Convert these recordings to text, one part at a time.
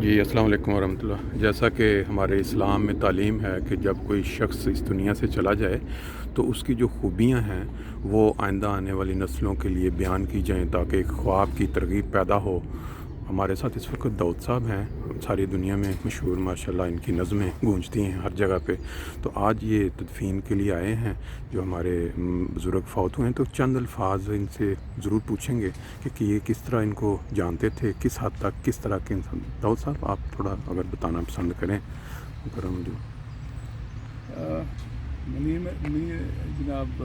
جی السلام علیکم ورحمۃ اللہ۔ جیسا کہ ہمارے اسلام میں تعلیم ہے کہ جب کوئی شخص اس دنیا سے چلا جائے تو اس کی جو خوبیاں ہیں وہ آئندہ آنے والی نسلوں کے لیے بیان کی جائیں تاکہ ایک خواب کی ترغیب پیدا ہو۔ ہمارے ساتھ اس وقت داؤد صاحب ہیں، ساری دنیا میں مشہور ماشاءاللہ، ان کی نظمیں گونجتی ہیں ہر جگہ پہ۔ تو آج یہ تدفین کے لیے آئے ہیں جو ہمارے بزرگ فوت ہوئے ہیں، تو چند الفاظ ان سے ضرور پوچھیں گے کہ یہ کس طرح ان کو جانتے تھے، کس حد تک، کس طرح کے انسان۔ داؤد صاحب آپ تھوڑا اگر بتانا پسند کریں کرم جو منیر جناب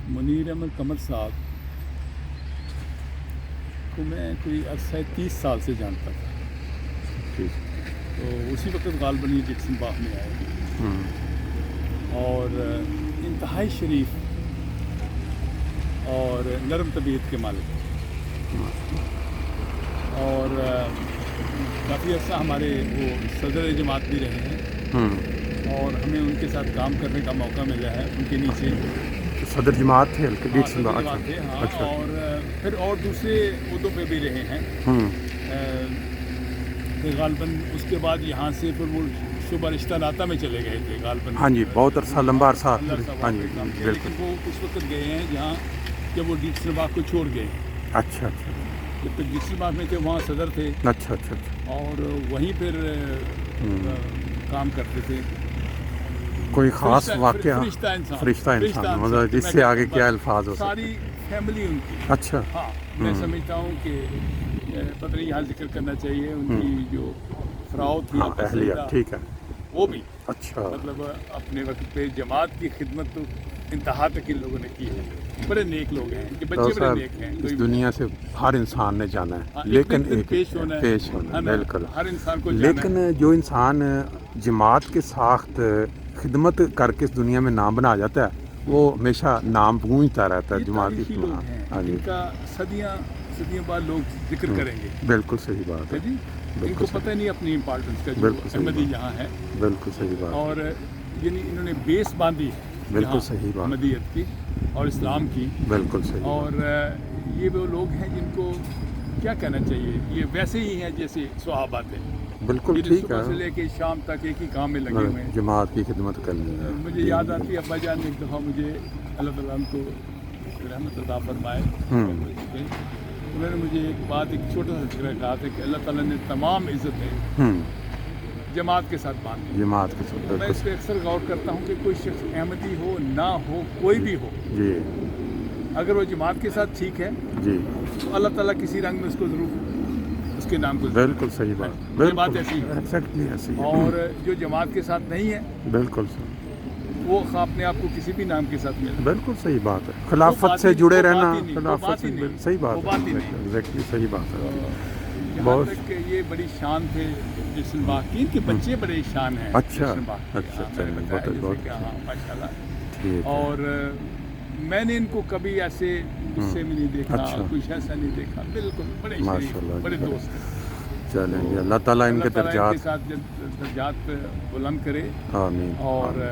منیر احمد قمر صاحب کو میں کوئی عرصہ 30 سال سے جانتا تھا، تو اسی وقت غالباً یہ جیکسن باغ میں آئے اور انتہائی شریف اور نرم طبیعت کے مالک اور کافی عرصہ ہمارے وہ صدر جماعت بھی رہے ہیں اور ہمیں ان کے ساتھ کام کرنے کا موقع ملا ہے۔ ان کے نیچے صدر جماعت تھے صدر جماعت تھے، ہاں، اور پھر اور دوسرے عہدوں پہ بھی رہے ہیں۔ غالباً اس کے بعد یہاں سے پھر وہ شعبہ رشتہ ناتا میں چلے گئے تھے غالباً، ہاں جی، بہت عرصہ، لمبا عرصہ، ہاں جی لیکن بالکل۔ وہ اس وقت گئے ہیں جہاں جب وہ جیکسن باغ کو چھوڑ گئے ہیں۔ اچھا اچھا جب تک جیکسن باغ میں تھے وہاں صدر تھے، اچھا اچھا اچھا۔ اور وہیں پھر کام کرتے تھے۔ کوئی خاص واقعہ؟ فرشتہ انسان مطلب جس سے آگے کیا الفاظ ہو سکتے؟ ساری فیملی ان کی، اچھا، ہاں، میں سمجھتا ہوں کہ پتہ نہیں یہاں ذکر کرنا چاہیے ان کی جو فراؤ تھی، اہلیہ، ٹھیک ہے، وہ بھی اچھا، مطلب اپنے وقت پہ جماعت کی خدمت تو انتہا تک ان لوگوں نے کی ہے۔ بڑے نیک لوگ ہیں، کہ بچے بڑے نیک ہیں۔ اس دنیا سے ہر انسان نے جانا ہے، لیکن ایک پیش ہونا، بالکل، ہر انسان کو، لیکن جو انسان جماعت کے ساخت خدمت کر کے اس دنیا میں نام بنا جاتا ہے وہ ہمیشہ نام گونجتا رہتا ہے جماعت کی خدمت۔ ان کا صدیوں بعد لوگ ذکر کریں گے۔ بالکل صحیح بات ہے جی، ان کو پتہ نہیں اپنی امپورٹنس کا، جو احمدی یہاں ہے۔ بالکل صحیح بات، اور یعنی انہوں نے بیس باندھی، بالکل صحیح بات، احمدیت کی اور اسلام کی، بالکل صحیح۔ اور یہ وہ لوگ ہیں جن کو کیا کہنا چاہیے، یہ ویسے ہی ہیں جیسے صحابہ تھے، بالکل ٹھیک صبح سے ہے، لے کے شام تک ایک ہی کام میں لگے ہوئے ہیں، جماعت کی خدمت کرنی ہے۔ مجھے یاد آتی ہے ابا جان نے ایک دفعہ مجھے، اللہ تعالیٰ ان کو رحمت عطا فرمائے، انہوں نے مجھے ایک بات، ایک چھوٹا سا ذکر کہا تھا کہ اللہ تعالیٰ نے تمام عزتیں جماعت کے ساتھ باندھی۔ جماعت کے ساتھ، میں اس پہ اکثر غور کرتا ہوں کہ کوئی شخص احمدی ہو نہ ہو، کوئی بھی ہو، جی، اگر وہ جماعت کے ساتھ ٹھیک ہے جی، تو اللہ تعالیٰ کسی رنگ میں اس کو ضرور اس کے نام کو ضرور، بالکل صحیح بات، یہ بات ایسی ہے۔ ایگزیکٹلی ایسی ہے، اور جو جماعت کے ساتھ نہیں ہے بالکل وہ اپنے آپ کو کسی بھی نام کے ساتھ ملے، بالکل صحیح بات ہے، خلافت سے جڑے رہنا، خلافت سے ہی نہیں، صحیح بات وہ بات ہی ہے، نہیں۔ ایگزیکٹلی صحیح بات ہے۔ یہاں تک کہ یہ بڑی شان تھے جیکسن باغ کی، ان کے بچے بڑے شان ہیں اچھا، جیکسن باغ کے۔ اچھا، میں نے بتایا جیسے کہ ہاں ماشاء اللہ، ٹھیک ہے، اور میں نے ان کو کبھی ایسے غصے میں نہیں دیکھا، کچھ ایسا نہیں دیکھا، بالکل بڑے شریف، بڑے دوست ہیں۔ چلیں گے، اللہ تعالیٰ ان کے اللہ کے ساتھ درجات بلند کرے، آمین، اور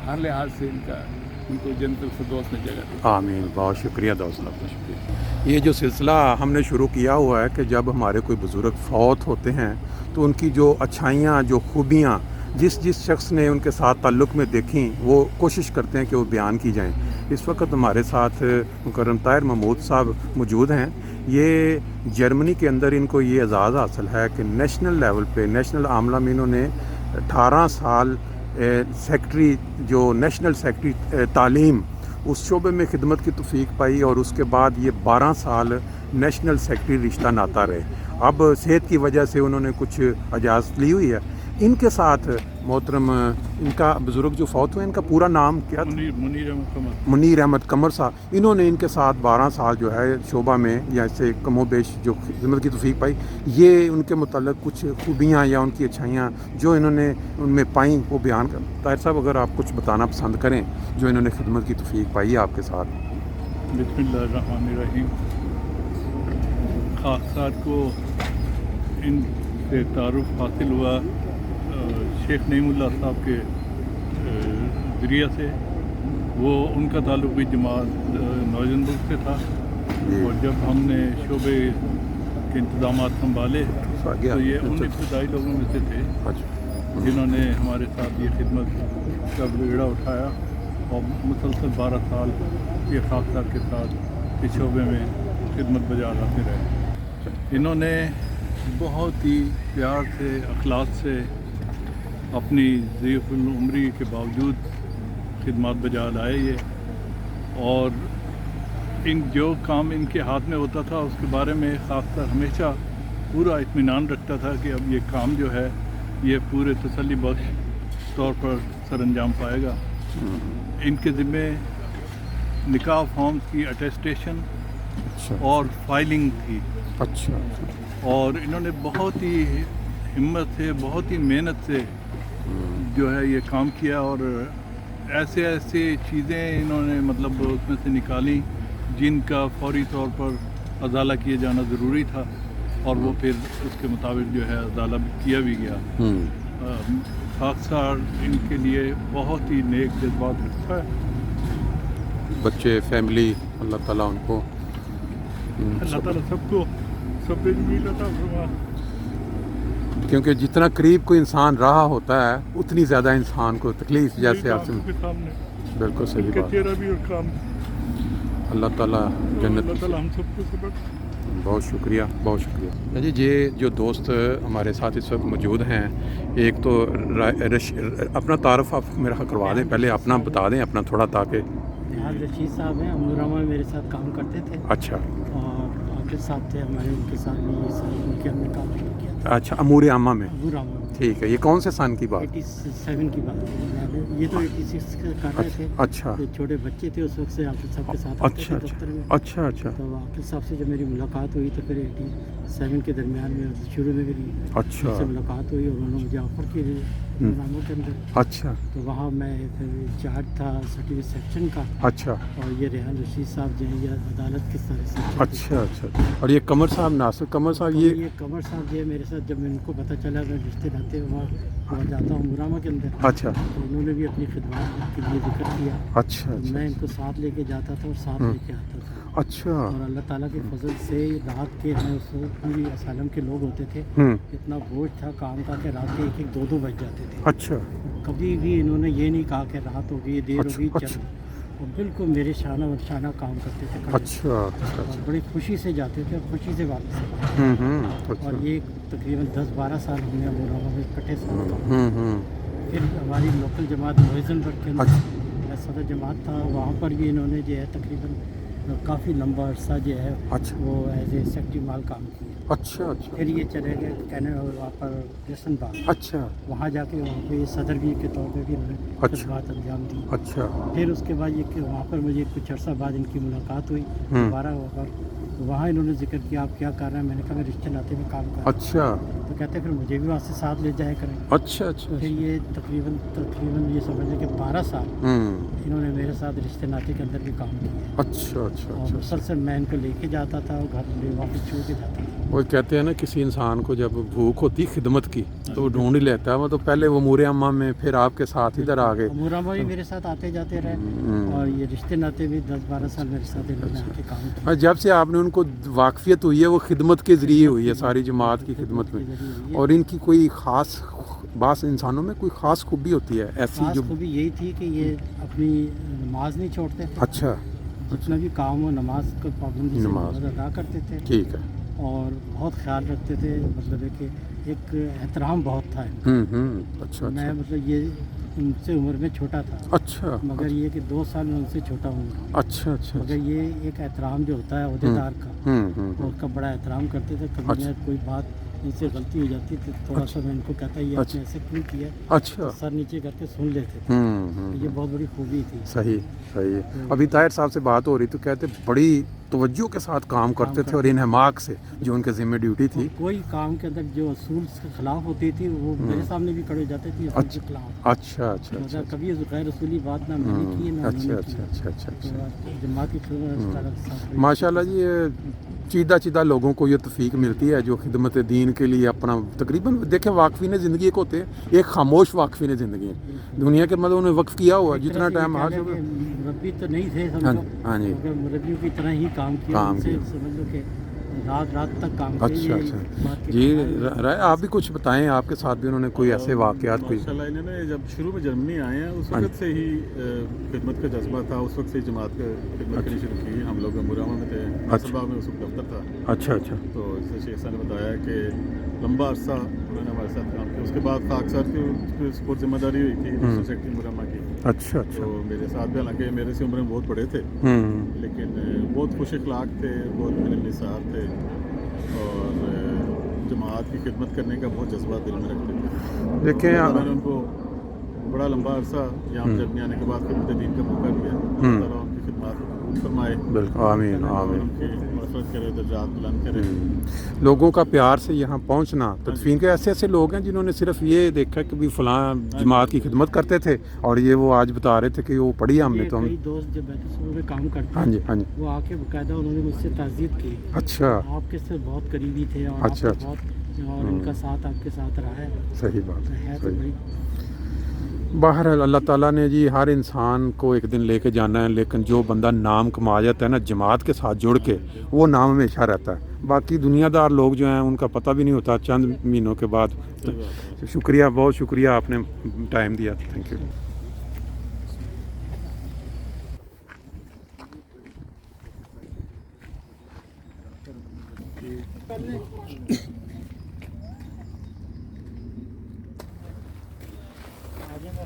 ہر لحاظ سے ان کو جنت الفردوس میں جگہ دے۔ آمین، بہت شکریہ داؤد صاحب کا، شکریہ۔ یہ جو سلسلہ ہم نے شروع کیا ہوا ہے کہ جب ہمارے کوئی بزرگ فوت ہوتے ہیں تو ان کی جو اچھائیاں، جو خوبیاں جس شخص نے ان کے ساتھ تعلق میں دیکھیں وہ کوشش کرتے ہیں کہ وہ بیان کی جائیں۔ اس وقت ہمارے ساتھ مکرم طاہر محمود صاحب موجود ہیں۔ یہ جرمنی کے اندر ان کو یہ اعزاز حاصل ہے کہ نیشنل لیول پہ، نیشنل عاملہ میں انہوں نے 18 سال سیکٹری، جو نیشنل سیکٹری تعلیم، اس شعبے میں خدمت کی توفیق پائی، اور اس کے بعد یہ 12 سال نیشنل سیکٹری رشتہ ناتا رہے۔ اب صحت کی وجہ سے انہوں نے کچھ اجازت لی ہوئی ہے۔ ان کے ساتھ محترم، ان کا بزرگ جو فوت ہوئے، ان کا پورا نام کیا تھا؟ منیر احمد قمر صاحب۔ انہوں نے ان کے ساتھ 12 سال جو ہے شعبہ میں یا سے کم و بیش جو خدمت کی توفیق پائی، یہ ان کے متعلق کچھ خوبیاں یا ان کی اچھائیاں جو انہوں نے ان میں پائیں وہ بیان کر۔ طاہر صاحب اگر آپ کچھ بتانا پسند کریں جو انہوں نے خدمت کی توفیق پائی ہے آپ کے ساتھ۔ بسم اللہ الرحمن الرحیم۔ خاصات کو ان سے تعارف حاصل ہوا شیخ نعیم اللہ صاحب کے ذریعہ سے۔ وہ ان کا تعلق بھی جماعت نوجنبرگ سے تھا، اور جب ہم نے شعبے के इंतजाम संभाले, गया तो ये उन इब्तदाई लोगों में से थे अच्छा जिन्होंने हमारे साथ ये खिदमत का बीड़ा उठाया और मुसलसल 12 साल ये खाकसार के साथ इस शोबे में खिदमत बजा लाते रहे। इन्होंने बहुत ही प्यार से, अखलास से, अपनी ज़ीफ़ुल उम्री के बावजूद खिदमत बजा लाए ये, और इन जो काम इनके हाथ में होता था उसके बारे में खाकसार हमेशा पूरा इत्मीनान रखता था कि अब ये काम जो है ये पूरे तसल्ली बख्श तौर पर सरअंजाम पाएगा। इनके ज़िम्मे निकाह फॉर्म्स की अटेस्टेशन अच्छा और फाइलिंग थी, अच्छा और इन्होंने बहुत ही हिम्मत से, बहुत ही मेहनत से जो है ये काम किया, और ऐसे ऐसे चीज़ें इन्होंने मतलब उसमें से निकाली जिनका फौरी तौर पर अजाला किए जाना ज़रूरी था, और वो फिर उसके मुताबिक जो है अजाला किया भी गया। खाकसार इनके लिए बहुत ही नेक जज्बात रखता है। बच्चे फैमिली अल्लाह ताला उनको अल्लाह ताला सबको सब मिलता, क्योंकि जितना करीब कोई इंसान रहा होता है उतनी ज़्यादा इंसान को तकलीफ जैसे आपसे सामने बिल्कुल सही उनका बात। चेहरा भी और काम, अल्लाह ताला जन्नत अल्लाह ताला हम सबको सबक। बहुत शुक्रिया, बहुत शुक्रिया जी। ये जो दोस्त हमारे साथ इस वक्त मौजूद हैं, एक तो अपना तारुफ आप मेरा करवा दें, पहले अपना बता दें अपना थोड़ा, ताकि यहाँ रशीद साहब हैं, अमूरामा में मेरे साथ काम करते थे, अच्छा और आकिब साहब थे हमारे, उनके साथ भी ये साल उनके हमने काम शुरू किया था अच्छा अमूर आमा में। अमूरामा में। ठीक है, ये कौन से सन की बात? 87 की बात है, ये तो 86 कर रहे थे। अच्छा तो छोटे बच्चे थे उस वक्त से, आकिब साहब के साथ आते अच्छा थे दफ्तर में। अच्छा अच्छा तो आकिब साहब से जब मेरी मुलाकात हुई तो फिर 87 के दरमियान में, शुरू में मेरी अच्छा उनसे मुलाकात हुई, और उन्होंने मुझे ऑफर की अमूरामा के अंदर। अच्छा तो वहाँ मैं फिर इंचार्ज था सर्टिफिकेट सेक्शन का, अच्छा और ये रेहान रशीद साहब जो हैं ये अदालत के सारे सेक्शन अच्छा अच्छा। और ये कमर साहब, नासिर कमर साहब, ये कमर साहब जो है मेरे साथ, जब इनको पता चला मैं रिश्ते नाते वहाँ जाता हूँ मुरामा के अंदर, अच्छा तो उन्होंने भी अपनी खिदमत के लिए जिक्र किया। अच्छा तो अच्छा मैं इनको साथ लेके जाता था और साथ लेके आता था, अच्छा और अल्लाह ताला के फजल से रात के हमें उस पूरी असलम के लोग होते थे, इतना बोझ था काम का कि रात के 1-1 2-2 बज जाते थे। अच्छा कभी भी इन्होंने ये नहीं कहा कि रात हो गई, देर हो गई, अच्छा, चल, और बिल्कुल मेरे शाना और शाना काम करते थे खड़े। अच्छा अच्छा और बड़ी खुशी से जाते थे और खुशी से वापस आते थे। अच्छा और ये तकरीबन 10-12 साल हमने अमूरामा में इकट्ठे साथ काम। फिर हमारी लोकल जमात मोइज़नबर्ग के अंदर मैं सदर जमात था, वहाँ पर भी इन्होंने जो है तकरीबन काफ़ी लंबा अरसा जो है अच्छा वो एज ए सेक्रेटरी माल काम किया। अच्छा अच्छा फिर ये चले गए कनाडा और वहाँ पर जसन बाग, अच्छा वहाँ जाके वहाँ पे सदर भी के तौर पे भी उन्होंने अच्छा। खिदमत अंजाम दी। अच्छा फिर उसके बाद ये कि वहाँ पर मुझे कुछ अर्सा बाद इनकी मुलाकात हुई दोबारा, तो वहाँ इन्होंने जिक्र किया आप क्या कर रहे हैं, मैंने कहा मैं रिश्ते नाते में काम कर रहा हूँ। अच्छा तो कहते फिर मुझे भी वहाँ से साथ ले जाया करें। अच्छा अच्छा फिर ये तकरीबन ये समझ लें कि 12 साल इन्होंने मेरे साथ रिश्ते नाते के अंदर भी काम किया, अच्छा अच्छा और अच्छा। मुसलसल मैं इनको लेके जाता था और घर में वापस छोड़ के जाता था। वो कहते हैं ना किसी इंसान को जब भूख होती खिदमत की तो वो ढूंढ ही लेता है। वो तो पहले वो मूरे अम्मा में, फिर आपके साथ इधर आ गए। मुरामा भी मेरे साथ आते जाते रहे, और ये रिश्ते नाते भी 10-12 साल मेरे साथ इन्होंने आके काम किया। और जब से आपने उनको वाकफियत हुई है वो खिदमत के ज़रिए हुई है, सारी जमात की खिदमत में। और इनकी कोई ख़ास बास इंसानों में कोई ख़ास खूबी होती है ऐसी खास जो? खूबी यही थी कि ये अपनी नमाज नहीं छोड़ते थे, अच्छा जितना भी काम हो नमाज को पाबंदी से नमाज। अदा करते थे, ठीक है। और बहुत ख्याल रखते थे, मतलब है कि एक एहतराम बहुत था इनका। अच्छा मैं अच्छा मतलब ये उनसे उम्र में छोटा था, अच्छा मगर ये कि 2 साल में उनसे छोटा हूँ, अच्छा अच्छा मगर ये एक एहतराम जो होता है अहदेदार का, वो उसका बड़ा एहतराम करते थे। कभी अच्छा। मैं कोई बात इनसे गलती हो जाती थी, थोड़ा सा मैं इनको कहता ये अच्छा। आपने ऐसे क्यों किया, अच्छा तो सर नीचे करके सुन लेते थे। ये बहुत बड़ी खूबी थी। सही सही है। अभी ताहिर साहब से बात हो रही तो कहते बड़ी तवज्जो के साथ काम करते थे और इन्हमाक से, जो उनके ज़िम्मे ड्यूटी थी। कोई काम के अंदर जो असूल के खिलाफ होती थी वो मेरे सामने भी खड़े हो जाते थे असूल के खिलाफ। अच्छा अच्छा अच्छा मतलब कभी गैर असूली बात ना मैंने की ना अच्छा उन्होंने अच्छा की। अच्छा अच्छा तो जमात की खिदमत माशाल्लाह जी। ये चीदा चीदा लोगों को ये तौफीक मिलती है जो खिदमत दीन के लिए अपना तकरीबन देखें वाकफी ने ज़िंदगी एक होते हैं, एक खामोश वाकफी ने ज़िंदगी है दुनिया के, मतलब उन्होंने वक्फ किया हुआ जितना टाइम हासिल हुआ। मुरब्बी तो नहीं थे हाँ समझो, हाँ जी मगर मुरब्बियों की तरह ही काम किया। काम उनसे किया। समझ लो कि रात रात तक काम किए। अच्छा ये अच्छा बात के जी कमाल है। आप भी कुछ बताएं, आपके साथ भी उन्होंने कोई ऐसे वाक़यात कोई माशाल्लाह इन्होंने जब शुरू में जर्मनी आए हैं उस हाँ वक्त से ही खिदमत का जज्बा था, उस वक्त से ही जमात का खिदमत करनी शुरू की। हम लोग मुरामा में थे, नासिर बाग में उस वक्त दफ्तर था। अच्छा अच्छा तो जैसे शेख साहब ने बताया कि लंबा अरसा उन्होंने हमारे साथ काम किया। उसके बाद खाक सर की सपोर्ट जिम्मेदारी हुई थी डिस्ट्रिक्ट सेक्रेटरी मुरामा की। अच्छा अच्छा तो मेरे साथ भी, हालांकि मेरे से उम्र में बहुत बड़े थे, लेकिन बहुत खुश अखलाक थे, बहुत मेरे निसार थे और जमात की खिदमत करने का बहुत जज्बा दिल में रखते थे। देखें तो मैंने उनको बड़ा लंबा अरसा यहाँ जर्मनी आने के बाद खिदमत दीन का मौका दिया। अल्लाह ताला उनकी खिदमत को कबूल फरमाए बिल्कुल आमीन और आमीन। उनकी मग़फ़िरत करे, दर्जात बुलंद करे। लोगों का प्यार से यहाँ पहुँचना, तदफीन के ऐसे ऐसे लोग हैं जिन्होंने सिर्फ ये देखा कि भी फ़लाँ जमात की खिदमत करते थे और ये वो आज बता रहे थे कि वो पढ़ी हमने ये तो हम। कई दोस्त जब बैतूल में काम करते हाँ हैं, जी हाँ जी वो आके बाकायदा उन्होंने मुझसे ताज़ीब की। अच्छा आपके से बहुत करीबी थे और अच्छा, आपका अच्छा। बहुत और इनका साथ आपके साथ रहा है। सही बात तो है है तो सही। बड़ी बहरहाल अल्लाह ताला ने जी हर इंसान को एक दिन लेके जाना है, लेकिन जो बंदा नाम कमा जाता है ना जमात के साथ जुड़ के, वो नाम हमेशा रहता है। बाकी दुनियादार लोग जो हैं उनका पता भी नहीं होता चंद महीनों के बाद। तो शुक्रिया, बहुत शुक्रिया, आपने टाइम दिया, थैंक यू। आगे मैं